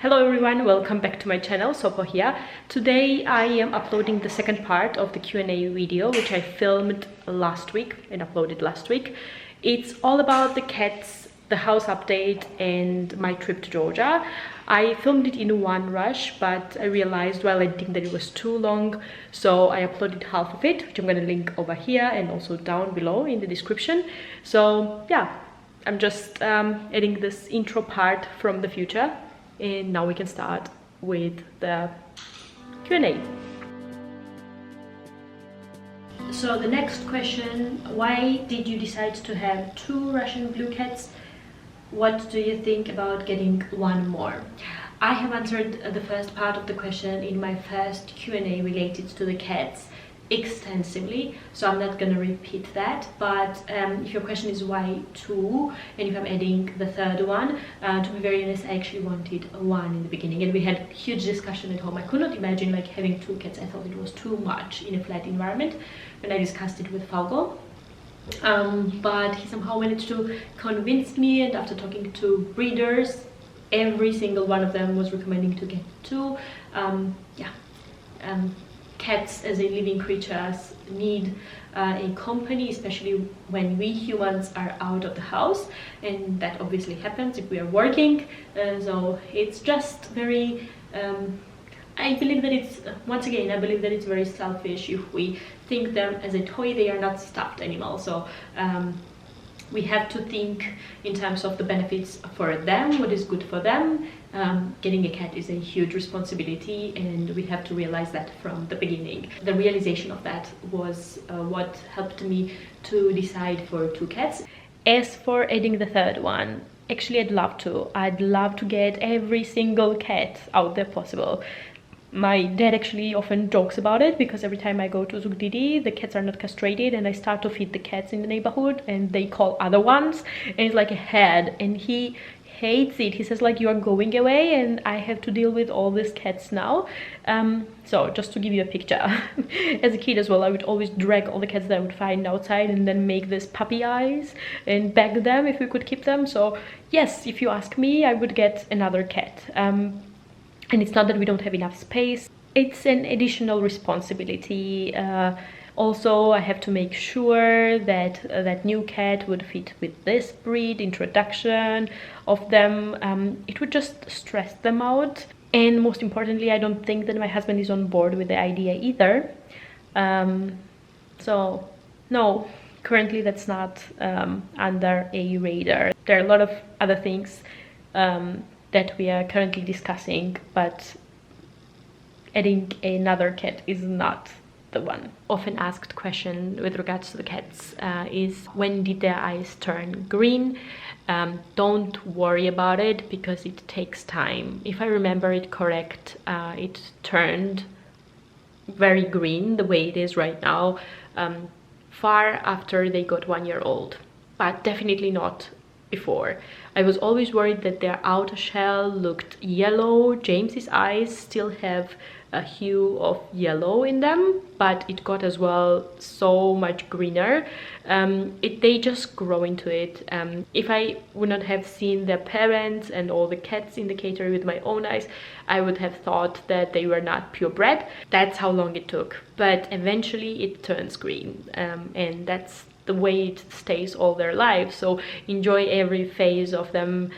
Hello everyone, welcome back to my channel, Sopo here. Today I am uploading the second part of the Q&A video which I filmed last week and uploaded last week. It's all about the cats, the house update and my trip to Georgia. I filmed it in one rush, but I realized while editing that it was too long, so I uploaded half of it, which I'm going to link over here and also down below in the description. So yeah, I'm just adding this intro part from the future. And now we can start with the Q&A. So the next question, why did you decide to have 2 Russian blue cats? What do you think about getting one more? I have answered the first part of the question in my first Q&A related to the cats extensively, so I'm not gonna repeat that. But if your question is why 2 and if I'm adding the third one, to be very honest, I actually wanted 1 in the beginning and we had huge discussion at home. I could not imagine like having 2 cats. I thought it was too much in a flat environment when I discussed it with Falco. But he somehow managed to convince me, and after talking to breeders, every single one of them was recommending to get 2. Cats as a living creatures need a company, especially when we humans are out of the house, and that obviously happens if we are working. So it's just very I believe that it's, once again, I believe that it's very selfish if we think them as a toy. They are not stuffed animals, so we have to think in terms of the benefits for them, what is good for them. Getting a cat is a huge responsibility and we have to realize that from the beginning. The realization of that was what helped me to decide for 2 cats. As for adding the third one, actually I'd love to get every single cat out there possible. My dad actually often jokes about it because every time I go to Zugdidi, the cats are not castrated and I start to feed the cats in the neighborhood and they call other ones and it's like a head, and he hates it. He says like, you are going away and I have to deal with all these cats now. So just to give you a picture, as a kid as well, I would always drag all the cats that I would find outside and then make this puppy eyes and beg them if we could keep them. So yes, if you ask me, I would get another cat. And it's not that we don't have enough space, it's an additional responsibility. Also, I have to make sure that that new cat would fit with this breed, introduction of them. It would just stress them out. And most importantly, I don't think that my husband is on board with the idea either. So no, currently that's not under a radar. There are a lot of other things that we are currently discussing, but adding another cat is not the one. Often asked question with regards to the cats is, when did their eyes turn green? Don't worry about it because it takes time. If I remember it correct, it turned very green the way it is right now far after they got 1 year old, but definitely not before. I was always worried that their outer shell looked yellow. James's eyes still have a hue of yellow in them, but it got as well so much greener. They just grow into it. If I would not have seen their parents and all the cats in the cattery with my own eyes, I would have thought that they were not purebred. That's how long it took, but eventually it turns green, and that's the way it stays all their lives. So enjoy every phase of them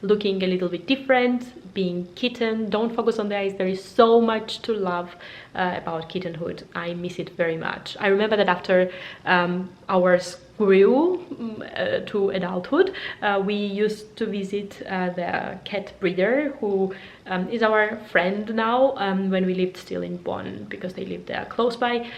looking a little bit different, being kitten. Don't focus on the eyes. There is so much to love about kittenhood. I miss it very much. I remember that after ours grew to adulthood, we used to visit the cat breeder who is our friend now, when we lived still in Bonn, because they lived there close by,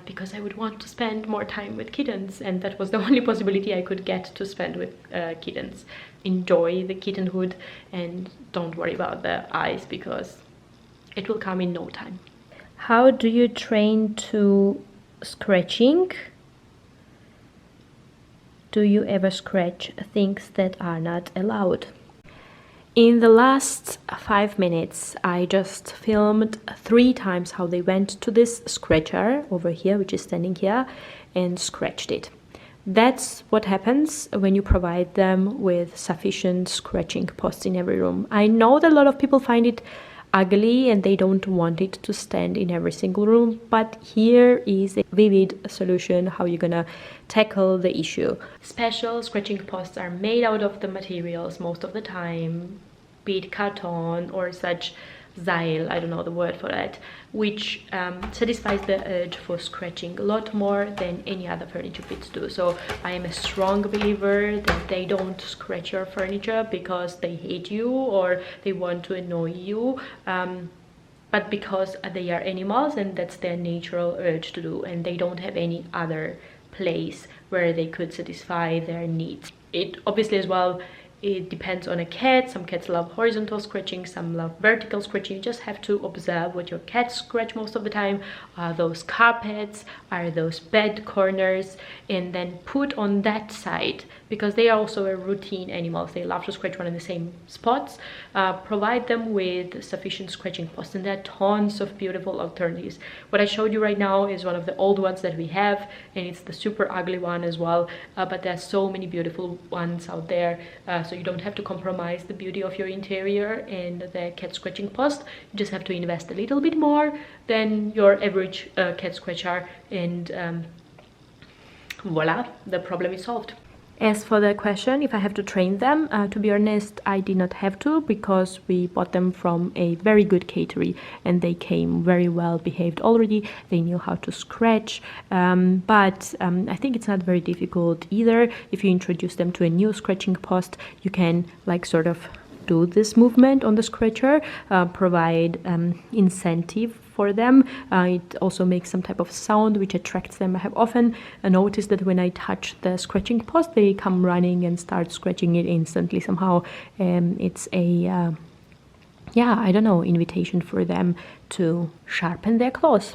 because I would want to spend more time with kittens, and that was the only possibility I could get to spend with kittens. Enjoy the kittenhood and don't worry about the eyes because it will come in no time. How do you train to scratching? Do you ever scratch things that are not allowed? In the last 5 minutes, I just filmed 3 times how they went to this scratcher over here, which is standing here, and scratched it. That's what happens when you provide them with sufficient scratching posts in every room. I know that a lot of people find it ugly and they don't want it to stand in every single room, but here is a vivid solution how you're gonna tackle the issue. Special scratching posts are made out of the materials most of the time, be it carton or such xyle, I don't know the word for that, which satisfies the urge for scratching a lot more than any other furniture bits do. So I am a strong believer that they don't scratch your furniture because they hate you or they want to annoy you, but because they are animals and that's their natural urge to do, and they don't have any other place where they could satisfy their needs. It obviously as well, it depends on a cat. Some cats love horizontal scratching, some love vertical scratching. You just have to observe what your cats scratch most of the time. Are those carpets? Are those bed corners? And then put on that side, because they are also a routine animals. They love to scratch one in the same spots. Provide them with sufficient scratching posts, and there are tons of beautiful alternatives. What I showed you right now is one of the old ones that we have, and it's the super ugly one as well, but there are so many beautiful ones out there, so you don't have to compromise the beauty of your interior and the cat scratching post. You just have to invest a little bit more than your average cat scratcher, and voila, the problem is solved. As for the question, if I have to train them, to be honest, I did not have to, because we bought them from a very good caterer and they came very well behaved already. They knew how to scratch, but I think it's not very difficult either. If you introduce them to a new scratching post, you can like sort of do this movement on the scratcher, provide incentive for them. It also makes some type of sound which attracts them. I have often noticed that when I touch the scratching post, they come running and start scratching it instantly. Somehow it's a yeah, I don't know, invitation for them to sharpen their claws.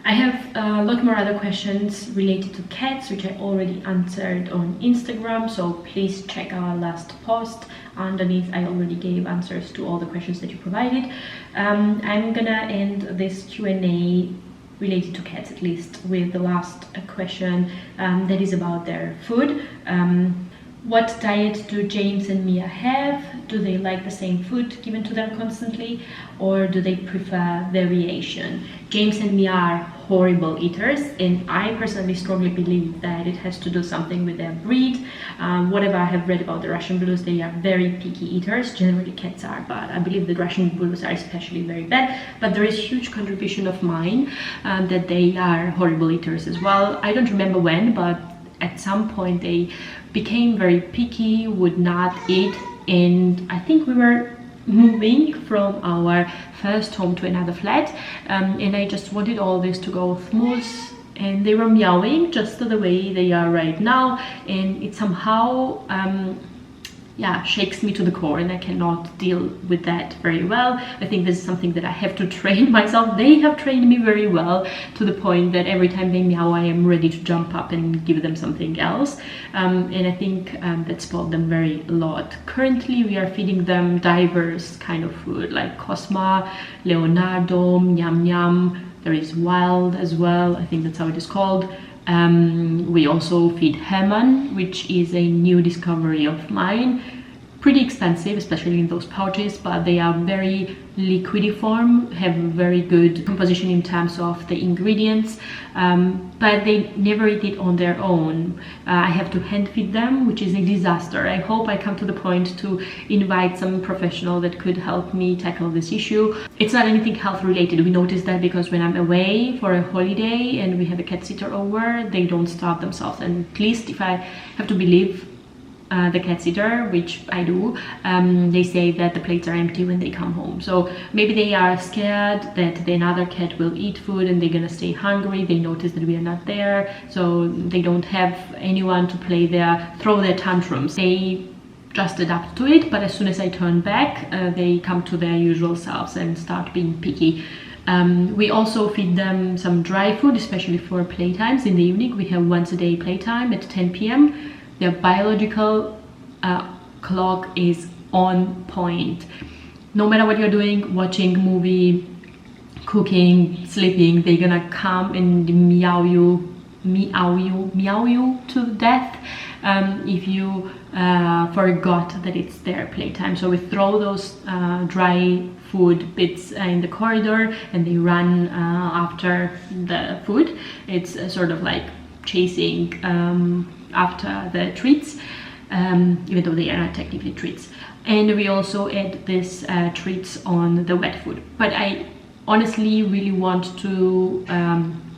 I have a lot more other questions related to cats, which I already answered on Instagram, so please check our last post. Underneath I already gave answers to all the questions that you provided. I'm gonna end this Q&A related to cats, at least, with the last question that is about their food. What diet do James and Mia have? Do they like the same food given to them constantly, or do they prefer variation? James and Mia are horrible eaters, and I personally strongly believe that it has to do something with their breed. Whatever I have read about the Russian Blues, they are very picky eaters. Generally cats are, but I believe the Russian Blues are especially very bad. But there is huge contribution of mine that they are horrible eaters as well. I don't remember when, but at some point they became very picky, would not eat, and I think we were moving from our first home to another flat, and I just wanted all this to go smooth, and they were meowing just the way they are right now, and it somehow yeah, shakes me to the core, and I cannot deal with that very well. I think this is something that I have to train myself. They have trained me very well to the point that every time they meow, I am ready to jump up and give them something else, and I think that spoiled them very a lot. Currently we are feeding them diverse kind of food like Cosma, Leonardo, Nyam Nyam. There is Wild as well, I think that's how it is called. We also feed Herman, which is a new discovery of mine. Pretty expensive, especially in those pouches, but they are very liquidiform, have very good composition in terms of the ingredients, but they never eat it on their own. I have to hand feed them, which is a disaster. I hope I come to the point to invite some professional that could help me tackle this issue. It's not anything health related. We noticed that because when I'm away for a holiday and we have a cat sitter over, they don't starve themselves, and at least if I have to believe the cat sitter, which I do, they say that the plates are empty when they come home. So maybe they are scared that another cat will eat food and they're gonna stay hungry. They notice that we are not there, so they don't have anyone to throw their tantrums. They just adapt to it, but as soon as I turn back, they come to their usual selves and start being picky. We also feed them some dry food, especially for playtimes in the evening. We have once a day playtime at 10 p.m. Their biological clock is on point. No matter what you're doing, watching movie, cooking, sleeping, they're gonna come and meow you meow you to death if you forgot that it's their playtime. So we throw those dry food bits in the corridor and they run after the food. It's sort of like chasing after the treats, even though they are not technically treats. And we also add this treats on the wet food. But I honestly really want to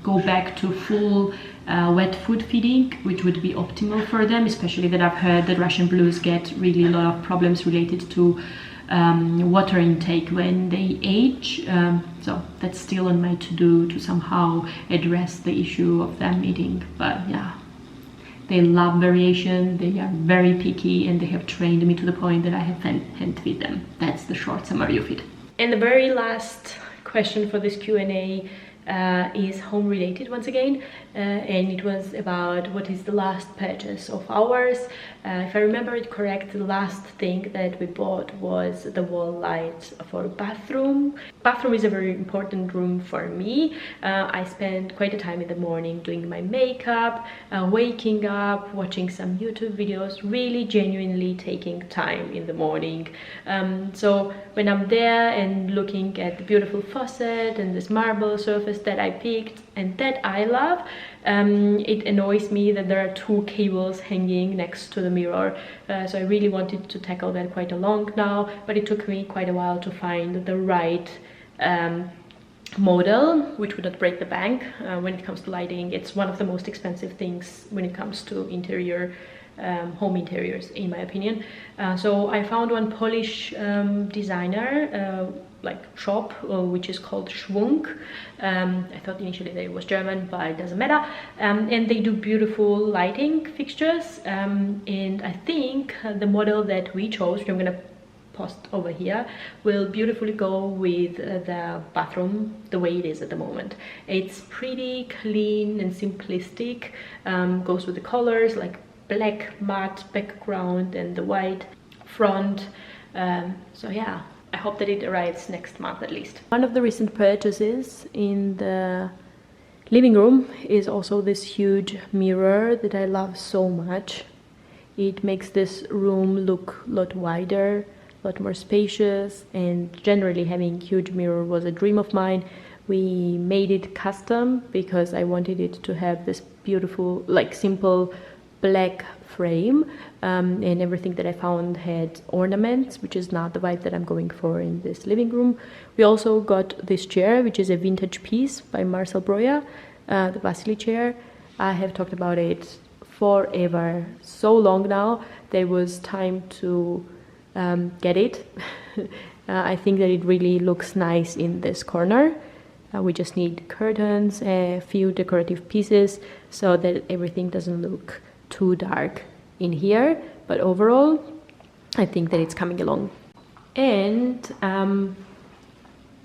go back to full wet food feeding, which would be optimal for them, especially that I've heard that Russian blues get really a lot of problems related to water intake when they age. So that's still on my to-do to somehow address the issue of them eating. But yeah, they love variation, they are very picky, and they have trained me to the point that I have hand feed them. That's the short summary of it. And the very last question for this Q&A is home related once again, and it was about what is the last purchase of ours. If I remember it correct, the last thing that we bought was the wall lights for bathroom. Bathroom is a very important room for me. I spend quite a time in the morning doing my makeup, waking up, watching some YouTube videos, really genuinely taking time in the morning. So when I'm there and looking at the beautiful faucet and this marble surface that I picked and that I love, it annoys me that there are two cables hanging next to the mirror. So I really wanted to tackle that quite a long now, but it took me quite a while to find the right model which would not break the bank. When it comes to lighting, it's one of the most expensive things when it comes to interior home interiors, in my opinion. So I found one Polish designer like shop, which is called Schwung. I thought initially that it was German, but it doesn't matter. And they do beautiful lighting fixtures, and I think the model that we chose, which I'm gonna post over here, will beautifully go with the bathroom the way it is at the moment. It's pretty clean and simplistic, goes with the colors like black matte background and the white front. So yeah, I hope that it arrives next month at least. One of the recent purchases in the living room is also this huge mirror that I love so much. It makes this room look a lot wider, a lot more spacious, and generally having huge mirror was a dream of mine. We made it custom because I wanted it to have this beautiful, like simple black frame, and everything that I found had ornaments, which is not the vibe that I'm going for in this living room. We also got this chair, which is a vintage piece by Marcel Breuer, the Vasily chair. I have talked about it forever, so long now. There was time to get it. I think that it really looks nice in this corner. We just need curtains, a few decorative pieces so that everything doesn't look too dark in here, but overall I think that it's coming along. And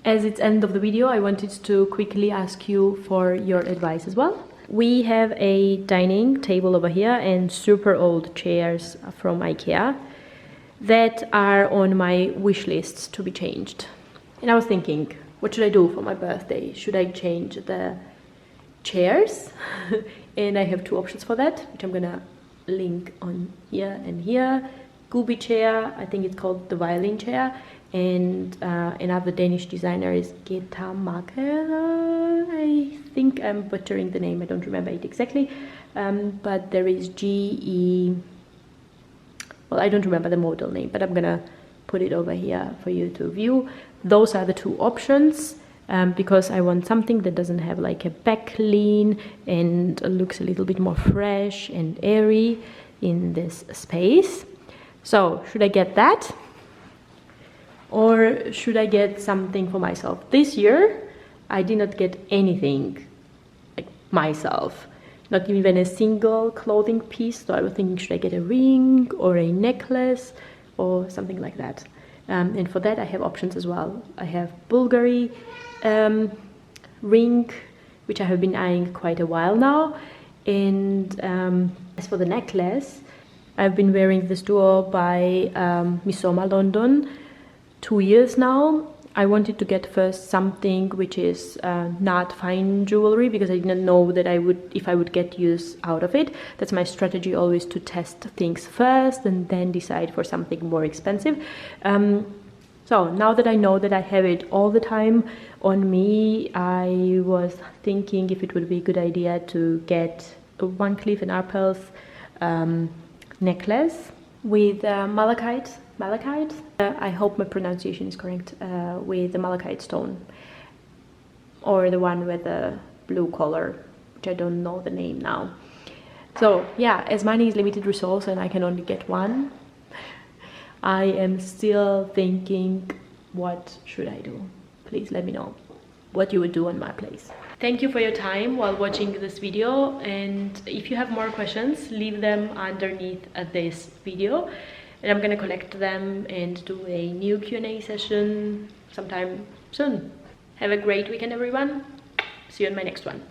as it's end of the video, I wanted to quickly ask you for your advice as well. We have a dining table over here and super old chairs from IKEA that are on my wish lists to be changed. And I was thinking, what should I do for my birthday? Should I change the chairs? And I have two options for that, which I'm gonna link on here and here. Gooby chair, I think it's called the violin chair, and another Danish designer is Geta Maker. I think I'm butchering the name, I don't remember it exactly, but there is GE, well, I don't remember the model name, but I'm gonna put it over here for you to view. Those are the two options. Because I want something that doesn't have like a back lean and looks a little bit more fresh and airy in this space. So should I get that, or should I get something for myself? This year I did not get anything like myself, not even a single clothing piece. So I was thinking, should I get a ring or a necklace or something like that? And for that I have options as well. I have Bulgari ring, which I have been eyeing quite a while now, and as for the necklace, I've been wearing this duo by Misoma London 2 years now. I wanted to get first something which is not fine jewelry, because I didn't know that if I would get use out of it. That's my strategy, always to test things first and then decide for something more expensive. So now that I know that I have it all the time on me, I was thinking if it would be a good idea to get a Van Cleef & Arpels necklace with malachite. I hope my pronunciation is correct, with the malachite stone, or the one with the blue color, which I don't know the name now. So yeah, as money is limited resource and I can only get one, I am still thinking, what should I do? Please let me know what you would do on my place. Thank you for your time while watching this video, and if you have more questions, leave them underneath this video, and I'm gonna collect them and do a new Q&A session sometime soon. Have a great weekend, everyone. See you in my next one.